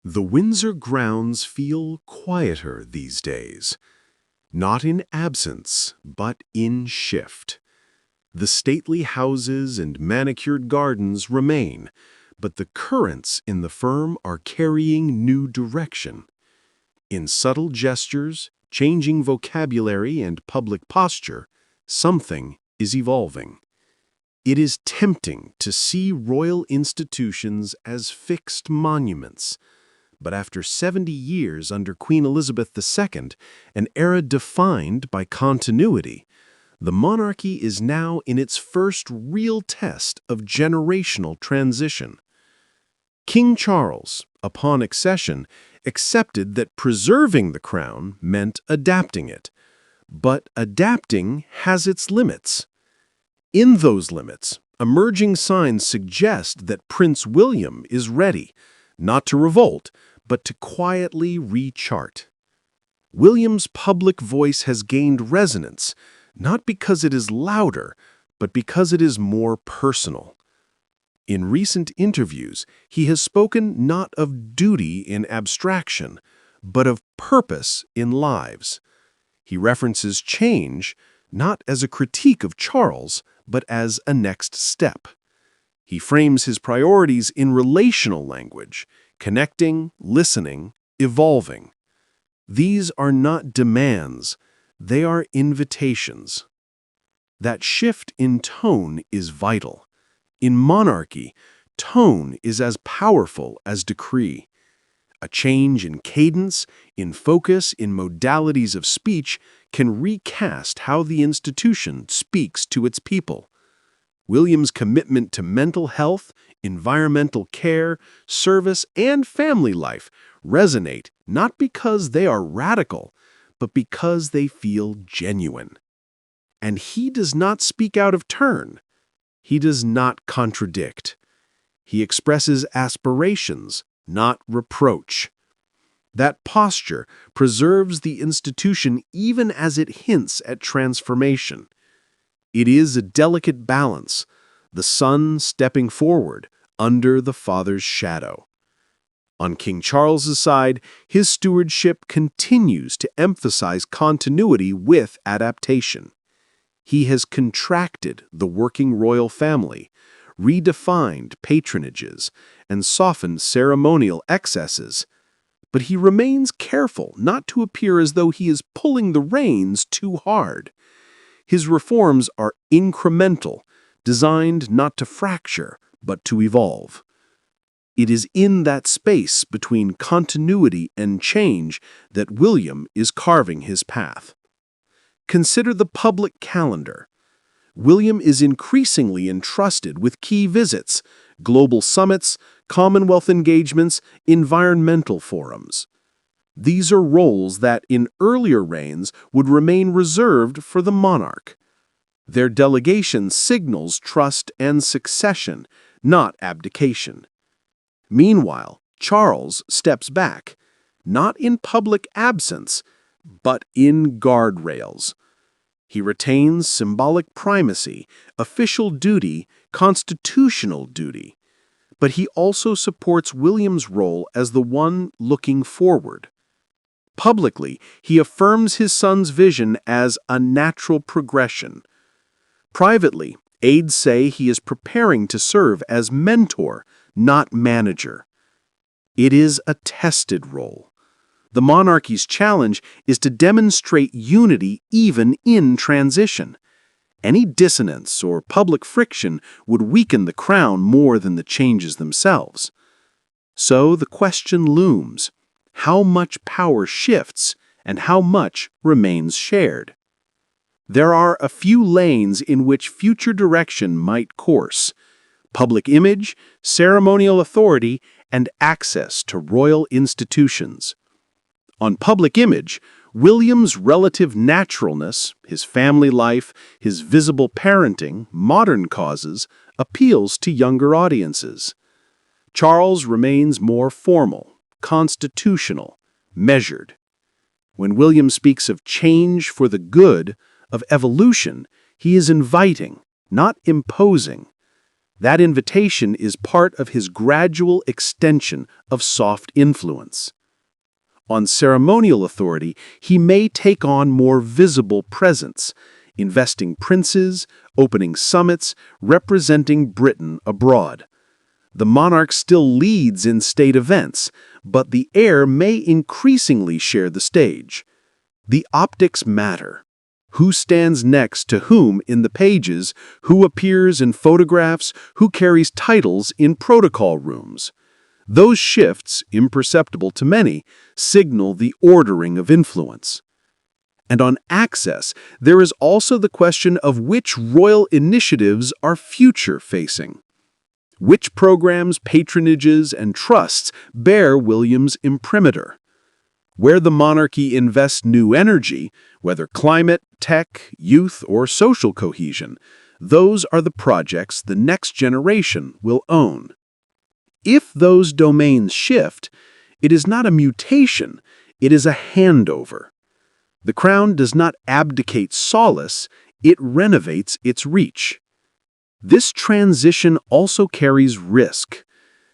The Windsor grounds feel quieter these days, not in absence, but in shift. The stately houses and manicured gardens remain, but the currents in the firm are carrying new direction. In subtle gestures, changing vocabulary, and public posture, something is evolving. It is tempting to see royal institutions as fixed monuments, but after 70 years under Queen Elizabeth II, an era defined by continuity, the monarchy is now in its first real test of generational transition. King Charles, upon accession, accepted that preserving the crown meant adapting it, but adapting has its limits. In those limits, emerging signs suggest that Prince William is ready, not to revolt, but to quietly rechart. William's public voice has gained resonance, not because it is louder, but because it is more personal. In recent interviews, he has spoken not of duty in abstraction, but of purpose in lives. He references change, not as a critique of Charles, but as a next step. He frames his priorities in relational language, connecting, listening, evolving. These are not demands, they are invitations. That shift in tone is vital. In monarchy, tone is as powerful as decree. A change in cadence, in focus, in modalities of speech can recast how the institution speaks to its people. William's commitment to mental health, environmental care, service, and family life resonate not because they are radical, but because they feel genuine. And he does not speak out of turn. He does not contradict. He expresses aspirations, not reproach. That posture preserves the institution even as it hints at transformation. It is a delicate balance, the son stepping forward under the father's shadow. On King Charles's side, his stewardship continues to emphasize continuity with adaptation. He has contracted the working royal family, redefined patronages, and softened ceremonial excesses, but he remains careful not to appear as though he is pulling the reins too hard. His reforms are incremental, designed not to fracture, but to evolve. It is in that space between continuity and change that William is carving his path. Consider the public calendar. William is increasingly entrusted with key visits, global summits, Commonwealth engagements, environmental forums. These are roles that in earlier reigns would remain reserved for the monarch. Their delegation signals trust and succession, not abdication. Meanwhile, Charles steps back, not in public absence, but in guardrails. He retains symbolic primacy, official duty, constitutional duty, but he also supports William's role as the one looking forward. Publicly, he affirms his son's vision as a natural progression. Privately, aides say he is preparing to serve as mentor, not manager. It is a tested role. The monarchy's challenge is to demonstrate unity even in transition. Any dissonance or public friction would weaken the crown more than the changes themselves. So the question looms: how much power shifts and how much remains shared? There are a few lanes in which future direction might course: public image, ceremonial authority, and access to royal institutions. On public image, William's relative naturalness, his family life, his visible parenting, modern causes, appeals to younger audiences. Charles remains more formal, constitutional, measured. When William speaks of change for the good, of evolution, he is inviting, not imposing. That invitation is part of his gradual extension of soft influence. On ceremonial authority, he may take on more visible presence, investing princes, opening summits, representing Britain abroad. The monarch still leads in state events, but the heir may increasingly share the stage. The optics matter. Who stands next to whom in the pages, who appears in photographs, who carries titles in protocol rooms. Those shifts, imperceptible to many, signal the ordering of influence. And on access, there is also the question of which royal initiatives are future-facing. Which programs, patronages, and trusts bear William's imprimatur? Where the monarchy invests new energy, whether climate, tech, youth, or social cohesion, those are the projects the next generation will own. If those domains shift, it is not a mutation, it is a handover. The crown does not abdicate solace, it renovates its reach. This transition also carries risk.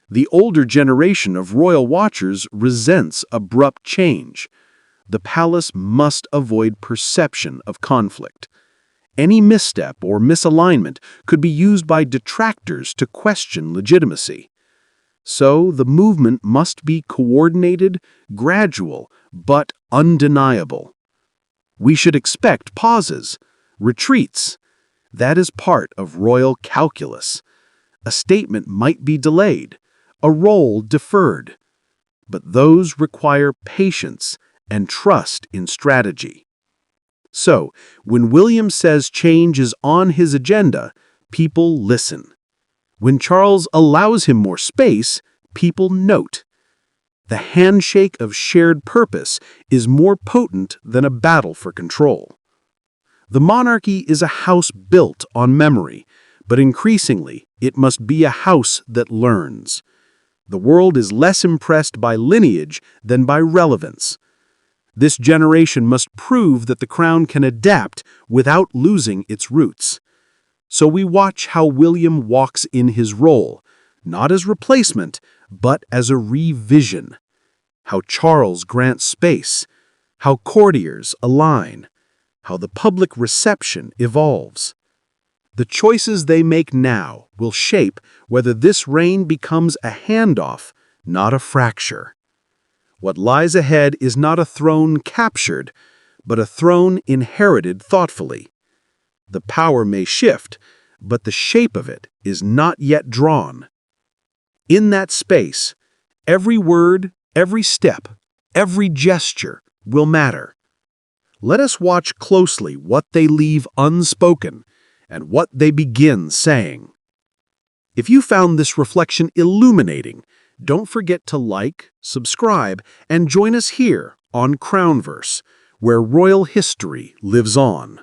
The older generation of royal watchers resents abrupt change. The palace must avoid perception of conflict. Any misstep or misalignment could be used by detractors to question legitimacy. So the movement must be coordinated, gradual, but undeniable. We should expect pauses, retreats. That is part of royal calculus. A statement might be delayed, a role deferred, but those require patience and trust in strategy. So, when William says change is on his agenda, people listen. When Charles allows him more space, people note. The handshake of shared purpose is more potent than a battle for control. The monarchy is a house built on memory, but increasingly, it must be a house that learns. The world is less impressed by lineage than by relevance. This generation must prove that the crown can adapt without losing its roots. So we watch how William walks in his role, not as replacement, but as a revision. How Charles grants space, how courtiers align, how the public reception evolves. The choices they make now will shape whether this reign becomes a handoff, not a fracture. What lies ahead is not a throne captured, but a throne inherited thoughtfully. The power may shift, but the shape of it is not yet drawn. In that space, every word, every step, every gesture will matter. Let us watch closely what they leave unspoken and what they begin saying. If you found this reflection illuminating, don't forget to like, subscribe, and join us here on Crownverse, where royal history lives on.